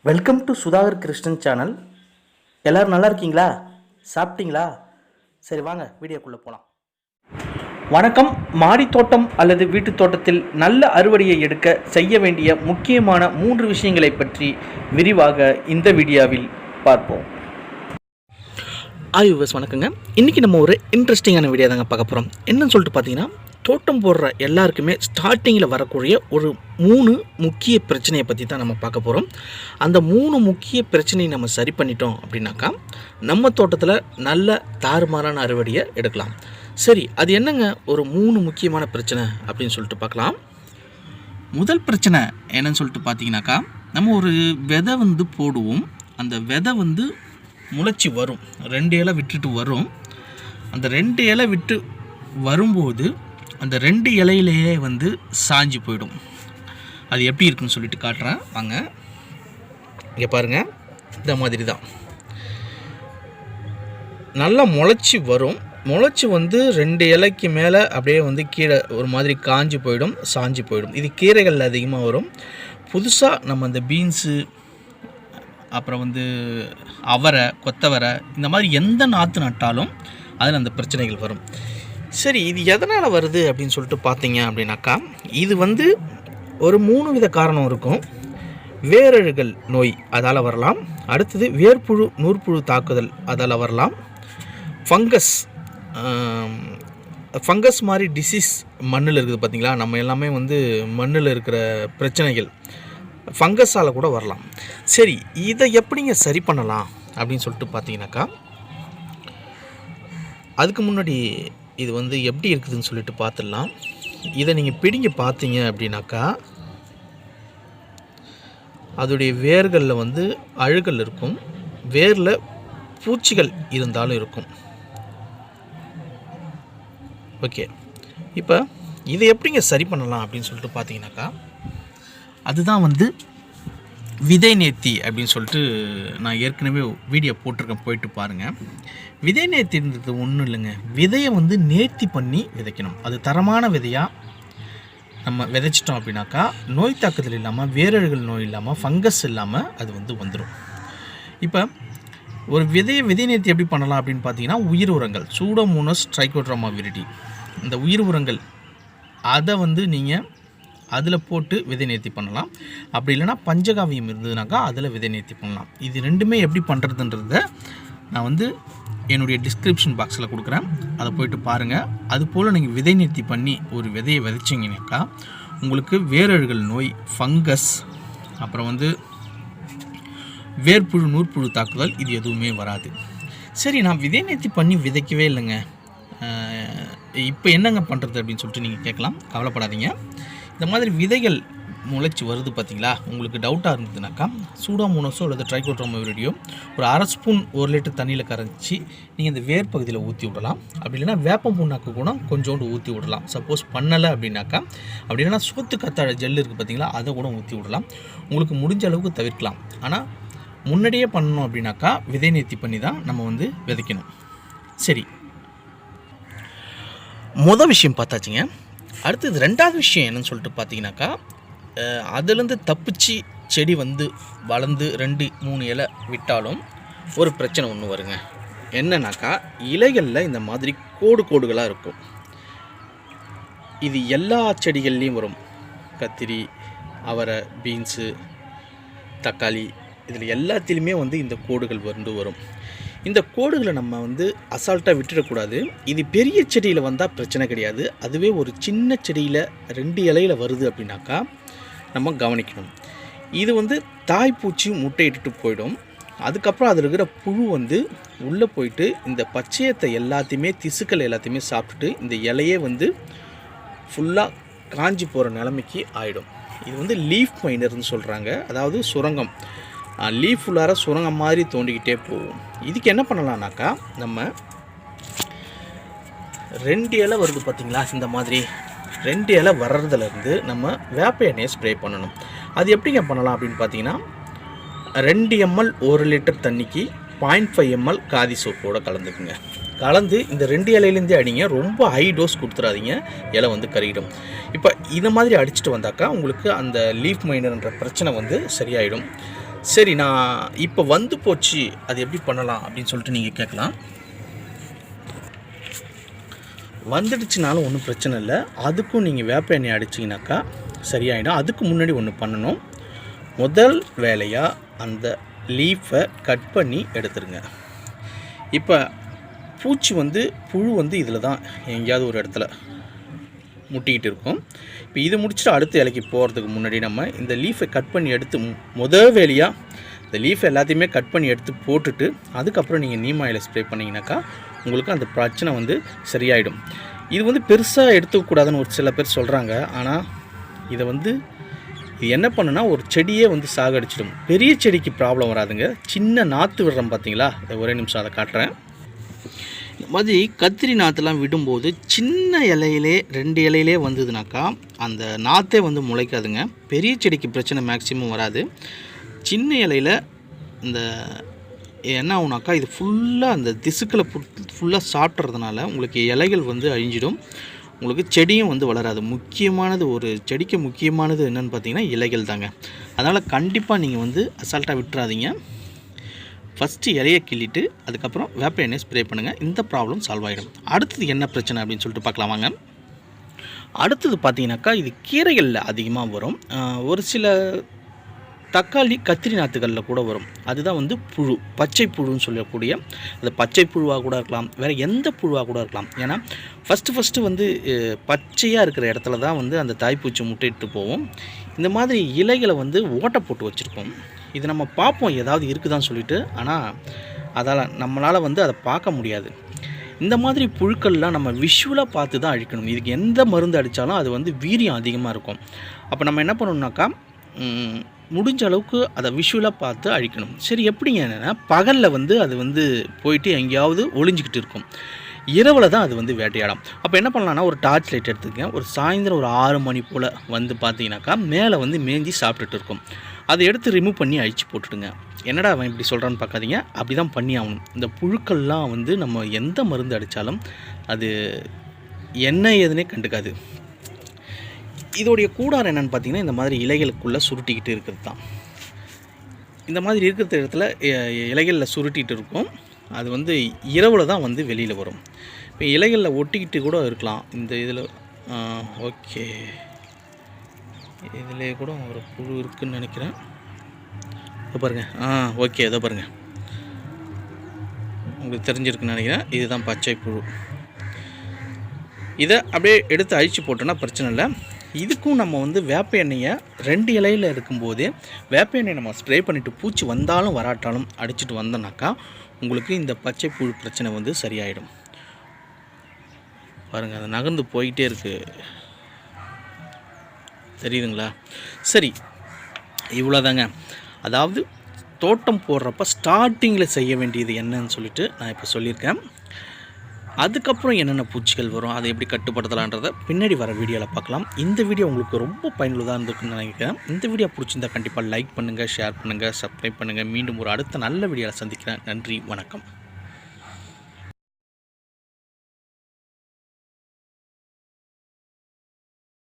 Welcome to Sudhakar Krishnan channel. எல்லோரும் நல்லா இருக்கீங்களா? சாப்பிட்டீங்களா? சரி வாங்க வீடியோக்குள்ளே போகலாம். வணக்கம். மாடி தோட்டம் அல்லது வீட்டு தோட்டத்தில் நல்ல அறுவடையை எடுக்க செய்ய வேண்டிய முக்கியமான 3 விஷயங்களை பற்றி விரிவாக இந்த வீடியோவில் பார்ப்போம். ஆய்வஸ் வணக்கங்க. இன்றைக்கி நம்ம ஒரு இன்ட்ரெஸ்டிங்கான வீடியோ தாங்க பார்க்க போகிறோம். என்னன்னு சொல்லிட்டு பார்த்தீங்கன்னா, தோட்டம் போடுற எல்லாருக்குமே ஸ்டார்டிங்கில் வரக்கூடிய ஒரு 3 முக்கிய பிரச்சனையை பற்றி தான் நம்ம பார்க்க போகிறோம். அந்த 3 முக்கிய பிரச்சனையை நம்ம சரி பண்ணிட்டோம் அப்படின்னாக்கா நம்ம தோட்டத்தில் நல்ல தாறுமாறான அறுவடையை எடுக்கலாம். சரி, அது என்னங்க ஒரு 3 முக்கியமான பிரச்சனை அப்படின்னு சொல்லிட்டு பார்க்கலாம். முதல் பிரச்சனை என்னன்னு சொல்லிட்டு பார்த்தீங்கன்னாக்கா, நம்ம ஒரு விதை போடுவோம். அந்த விதை முளைச்சி வரும், 2 இலை விட்டுட்டு வரும். அந்த 2 இலை விட்டு வரும்போது அந்த 2 இலையிலேயே சாஞ்சு போயிடும். அது எப்படி இருக்குன்னு சொல்லிட்டு காட்டுறேன் வாங்க. இங்கே பாருங்கள், இந்த மாதிரி தான் நல்லா முளைச்சி வரும். முளைச்சி 2 இலைக்கு மேலே அப்படியே கீழே ஒரு மாதிரி காஞ்சி போயிடும், சாஞ்சு போயிடும். இது கீரைகள் அதிகமாக வரும். புதுசாக நம்ம அந்த பீன்ஸு, அப்புறம் அவரை, கொத்தவரை, இந்த மாதிரி எந்த நாற்று நட்டாலும் அதில் அந்த பிரச்சனைகள் வரும். சரி, இது எதனால் வருது அப்படின்னு சொல்லிட்டு பார்த்தீங்க அப்படின்னாக்கா, இது ஒரு 3 வித காரணம் இருக்கும். வேரழுகல் நோய் அதால் வரலாம். அடுத்தது வேர்ப்புழு நூற்புழு தாக்குதல் அதால் வரலாம். ஃபங்கஸ் மாதிரி டிசீஸ் மண்ணில் இருக்குது பார்த்திங்களா. நம்ம எல்லாமே மண்ணில் இருக்கிற பிரச்சனைகள் ஃபங்கஸால் கூட வரலாம். சரி, இதை எப்படிங்க சரி பண்ணலாம் அப்படின்னு சொல்லிட்டு பார்த்தீங்கன்னாக்கா, அதுக்கு முன்னாடி இது எப்படி இருக்குதுன்னு சொல்லிட்டு பார்த்துடலாம். இதை நீங்கள் பிடிங்க பார்த்தீங்க அப்படின்னாக்கா, அதோடைய வேர்களில் அழுகல் இருக்கும், வேரில் பூச்சிகள் இருந்தாலும் இருக்கும். ஓகே, இப்போ இதை எப்படிங்க சரி பண்ணலாம் அப்படின்னு சொல்லிட்டு பார்த்தீங்கன்னாக்கா, அதுதான் விதை நேர்த்தி அப்படின்னு சொல்லிட்டு நான் ஏற்கனவே வீடியோ போட்டிருக்கேன், போயிட்டு பாருங்கள். விதை நேர்த்தின்றது ஒன்றும் இல்லைங்க. விதையை நேர்த்தி பண்ணி விதைக்கணும். அது தரமான விதையாக நம்ம விதைச்சிட்டோம் அப்படின்னாக்கா நோய் தாக்குதல் இல்லாமல், வேரழுகல் நோய் இல்லாமல், ஃபங்கஸ் இல்லாமல் அது வந்துடும். இப்போ ஒரு விதை நேர்த்தி எப்படி பண்ணலாம் அப்படின்னு பார்த்தீங்கன்னா, உயிர் உரங்கள் சூடோமோனாஸ் ட்ரைகோட்ரோமா விரிடி, இந்த உயிர் உரங்கள் அதை நீங்கள் அதில் போட்டு விதை நேர்த்தி பண்ணலாம். அப்படி இல்லைனா பஞ்சகாவியம் இருந்ததுனாக்கா அதில் விதை நேர்த்தி பண்ணலாம். இது ரெண்டுமே எப்படி பண்ணுறதுன்றத நான் என்னுடைய டிஸ்கிரிப்ஷன் பாக்ஸில் கொடுக்குறேன், அதை போய்ட்டு பாருங்கள். அதுபோல் நீங்கள் விதை நேர்த்தி பண்ணி ஒரு விதையை விதைச்சிங்கனாக்கா உங்களுக்கு வேரழுகல் நோய், ஃபங்கஸ், அப்புறம் வேர்ப்புழு நூற்புழு தாக்குதல் இது எதுவுமே வராது. சரி, நான் விதை நேர்த்தி பண்ணி விதைக்கவே இல்லைங்க, இப்போ என்னங்க பண்ணுறது அப்படின்னு சொல்லிட்டு நீங்கள் கேட்கலாம். கவலைப்படாதீங்க. இந்த மாதிரி விதைகள் முளைச்சி வருது பார்த்தீங்களா, உங்களுக்கு டவுட்டாக இருந்ததுனாக்கா சூடோமோனாஸோ அல்லது ட்ரைகோட்ரோமா விரிடியோ ஒரு 1/2 ஸ்பூன் 1 லிட்டர் தண்ணியில் கரைச்சி நீங்கள் இந்த வேர் பகுதியில் ஊற்றி விடலாம். அப்படி இல்லைனா வேப்பம் புண்ணாக்கு கூட கொஞ்சோண்டு ஊற்றி விடலாம். சப்போஸ் பண்ணலை அப்படின்னாக்கா, அப்படி இல்லைனா சோத்து கத்தாழை ஜெல் இருக்குது பார்த்தீங்களா, அதை கூட ஊற்றி விடலாம். உங்களுக்கு முடிஞ்ச அளவுக்கு தவிர்க்கலாம். ஆனால் முன்னாடியே பண்ணணும் அப்படின்னாக்கா விதை நேர்த்தி பண்ணி தான் நம்ம விதைக்கணும். சரி, மொதல் விஷயம் பார்த்தாச்சுங்க. அடுத்தது 2வது விஷயம் என்னன்னு சொல்லிட்டு பார்த்தீங்கன்னாக்கா, அதுலேருந்து தப்பிச்சு செடி வளர்ந்து 2-3 இலை விட்டாலும் ஒரு பிரச்சனை ஒன்று வருங்க. என்னன்னாக்கா, இலைகளில் இந்த மாதிரி கோடுகளாக இருக்கும். இது எல்லா செடிகள்லேயும் வரும். கத்திரி, அவரை, பீன்ஸு, தக்காளி, இதில் எல்லாத்திலுமே இந்த கோடுகள் வரும். இந்த கோடுகளை நம்ம அசால்ட்டாக விட்டுடக்கூடாது. இது பெரிய செடியில் வந்தால் பிரச்சனை கிடையாது. அதுவே ஒரு சின்ன செடியில் 2 இலையில் வருது அப்படின்னாக்கா நம்ம கவனிக்கணும். இது தாய்ப்பூச்சி முட்டையிட்டு போயிடும். அதுக்கப்புறம் அதில் இருக்கிற புழு உள்ளே போயிட்டு இந்த பச்சையத்தை எல்லாத்தையுமே, திசுக்கள் எல்லாத்தையுமே சாப்பிட்டுட்டு இந்த இலையே ஃபுல்லாக காஞ்சி போகிற நிலைமைக்கு ஆகிடும். இது லீஃப் மைனர்னு சொல்கிறாங்க. அதாவது சுரங்கம், லீஃப் உள்ளார சுரங்கம் மாதிரி தோண்டிக்கிட்டே போகும். இதுக்கு என்ன பண்ணலான்னாக்கா, நம்ம 2 இலை வருது பார்த்திங்களா, இந்த மாதிரி 2 இலை வர்றதுலேருந்து நம்ம வேப்ப எண்ணெயை ஸ்ப்ரே பண்ணணும். அது எப்படிங்க பண்ணலாம் அப்படின்னு பார்த்தீங்கன்னா, 2 ml 1 லிட்டர் தண்ணிக்கு 0.5 ml காதி சோப்போடு கலந்துக்குங்க. கலந்து இந்த 2 இலையிலேருந்தே அடிங்க. ரொம்ப ஹை டோஸ் கொடுத்துடாதீங்க, இலை கருகிடும். இப்போ இந்த மாதிரி அடிச்சுட்டு வந்தாக்கா உங்களுக்கு அந்த லீஃப் மைனர்ன்ற பிரச்சனை சரியாயிடும். சரி, நான் இப்போ வந்து போச்சு, அது எப்படி பண்ணலாம் அப்படின்னு சொல்லிட்டு நீங்கள் கேட்கலாம். வந்துடுச்சுனாலும் ஒன்றும் பிரச்சனை இல்லை. அதுக்கும் நீங்கள் வேப்ப எண்ணெய் அடிச்சிங்கனாக்கா சரியாயிடும். அதுக்கு முன்னாடி ஒன்று பண்ணணும். முதல் வேலையாக அந்த லீஃபை கட் பண்ணி எடுத்துருங்க. இப்போ புழு இதில் தான் எங்கேயாவது ஒரு இடத்துல முட்டிக்கிட்டு இருக்கும். இப்போ இதை முடிச்சுட்டு அடுத்த இலைக்கு போகிறதுக்கு முன்னாடி நம்ம இந்த லீஃபை கட் பண்ணி எடுத்து முதல் வேலையாக இந்த லீஃபை எல்லாத்தையுமே கட் பண்ணி எடுத்து போட்டுட்டு அதுக்கப்புறம் நீங்கள் நீம் ஆயிலை ஸ்ப்ரே பண்ணிங்கனாக்கா உங்களுக்கு அந்த பிரச்சனை சரியாயிடும். இது பெருசாக எடுத்துக்கூடாதுன்னு ஒரு சில பேர் சொல்கிறாங்க. ஆனால் இதை இது என்ன பண்ணுன்னா ஒரு செடியே சாகடிச்சிடும். பெரிய செடிக்கு ப்ராப்ளம் வராதுங்க. சின்ன நாற்று விடுறோம் பார்த்தீங்களா, ஒரே நிமிஷம் அதை காட்டுறேன். இந்த மாதிரி கத்திரி நாற்றுலாம் விடும்போது சின்ன இலையிலே 2 இலையிலே வந்ததுனாக்கா அந்த நாற்றே முளைக்காதுங்க. பெரிய செடிக்கு பிரச்சனை மேக்ஸிமம் வராது. சின்ன இலையில் இந்த என்ன ஆகுனாக்கா இது ஃபுல்லாக அந்த திசுக்களை ஃபுல்லாக சாப்பிட்றதுனால உங்களுக்கு இலைகள் அழிஞ்சிடும். உங்களுக்கு செடியும் வளராது. ஒரு செடிக்கு முக்கியமானது என்னென்னு பார்த்தீங்கன்னா இலைகள் தாங்க. அதனால் கண்டிப்பாக நீங்கள் அசால்ட்டாக விட்டுறாதீங்க. ஃபஸ்ட்டு இலையை கிள்ளிட்டு அதுக்கப்புறம் வேப்ப எண்ணெய் ஸ்ப்ரே பண்ணுங்கள். இந்த ப்ராப்ளம் சால்வ் ஆகிடும். அடுத்தது என்ன பிரச்சனை அப்படின்னு சொல்லிட்டு பார்க்கலாம் வாங்க. அடுத்தது பார்த்தீங்கன்னாக்கா இது கீரைகளில் அதிகமாக வரும். ஒரு சில தக்காளி கத்திரி நாற்றுகளில் கூட வரும். அதுதான் புழு, பச்சை புழுன்னு சொல்லக்கூடிய அது பச்சை புழுவாக கூட இருக்கலாம், வேறு எந்த புழுவாக கூட இருக்கலாம். ஏன்னா ஃபஸ்ட்டு பச்சையாக இருக்கிற இடத்துல தான் அந்த தாய்ப்பூச்சி முட்டையிட்டு போவோம். இந்த மாதிரி இலைகளை ஓட்டை போட்டு வச்சுருக்கோம். இது நம்ம பார்ப்போம் ஏதாவது இருக்குதான்னு சொல்லிட்டு, ஆனால் நம்மளால் அதை பார்க்க முடியாது. இந்த மாதிரி புழுக்கள்லாம் நம்ம விஷுவலாக பார்த்து தான் அழிக்கணும். இதுக்கு எந்த மருந்து அடித்தாலும் அது வீரியம் அதிகமாக இருக்கும். அப்போ நம்ம என்ன பண்ணணும்னாக்கா முடிஞ்ச அளவுக்கு அதை விஷுவலாக பார்த்து அழிக்கணும். சரி, எப்படிங்க என்னென்னா பகலில் அது போயிட்டு எங்கேயாவது ஒளிஞ்சிக்கிட்டு இருக்கும். இரவில் தான் அது வேட்டையாடும். அப்போ என்ன பண்ணலான்னா ஒரு டார்ச் லைட் எடுத்துக்கங்க. ஒரு சாயந்தரம் ஒரு 6 மணி போல் பார்த்தீங்கன்னாக்கா மேலே மேய்ஞ்சி சாப்பிட்டுட்டு இருக்கும். அதை எடுத்து ரிமூவ் பண்ணி அழிச்சு போட்டுடுங்க. என்னடா அவன் இப்படி சொல்கிறான்னு பார்க்காதீங்க, அப்படி தான் பண்ணி ஆகணும். இந்த புழுக்கள்லாம் நம்ம எந்த மருந்து அடித்தாலும் அது என்ன ஏதுன்னே கண்டுக்காது. இதோடைய கூடாரம் என்னென்னு பார்த்தீங்கன்னா இந்த மாதிரி இலைகளுக்குள்ளே சுருட்டிக்கிட்டு இருக்கிறது தான். இந்த மாதிரி இருக்கிற இடத்துல இலைகளில் சுருட்டிகிட்டு இருக்கும். அது இரவில் தான் வெளியில் வரும். இப்போ இலைகளில் ஒட்டிக்கிட்டு கூட இருக்கலாம். இந்த இதில் ஓகே, இதிலே கூட ஒரு புழு இருக்குதுன்னு நினைக்கிறேன். இதை பாருங்கள். ஓகே, இதை பாருங்கள், உங்களுக்கு தெரிஞ்சிருக்குன்னு நினைக்கிறேன். இதுதான் பச்சை புழு. இதை அப்படியே எடுத்து அழிச்சு போட்டோன்னா பிரச்சனை இல்லை. இதுக்கும் நம்ம வேப்ப எண்ணெயை 2 இலையில் இருக்கும்போதே வேப்ப எண்ணெயை நம்ம ஸ்ப்ரே பண்ணிவிட்டு பூச்சி வந்தாலும் வராட்டாலும் அடிச்சுட்டு வந்தோம்னாக்கா உங்களுக்கு இந்த பச்சை புழு பிரச்சனை சரியாயிடும். பாருங்கள், அது நகர்ந்து போயிட்டே இருக்குது, தெரியுதுங்களா? சரி, இவ்வளோதாங்க. அதாவது தோட்டம் போடுறப்ப ஸ்டார்டிங்கில் செய்ய வேண்டியது என்னன்னு சொல்லிட்டு நான் இப்போ சொல்லியிருக்கேன். அதுக்கப்புறம் என்னென்ன பூச்சிகள் வரும், அதை எப்படி கட்டுப்படுத்தலான்றதை பின்னாடி வர வீடியோவில் பார்க்கலாம். இந்த வீடியோ உங்களுக்கு ரொம்ப பயனுள்ளதாக இருந்திருக்குன்னு நினைக்கிறேன். இந்த வீடியோ பிடிச்சிருந்தால் கண்டிப்பாக லைக் பண்ணுங்கள், ஷேர் பண்ணுங்கள், சப்ஸ்கிரைப் பண்ணுங்கள். மீண்டும் ஒரு அடுத்த நல்ல வீடியோவில் சந்திக்கிறேன். நன்றி, வணக்கம்.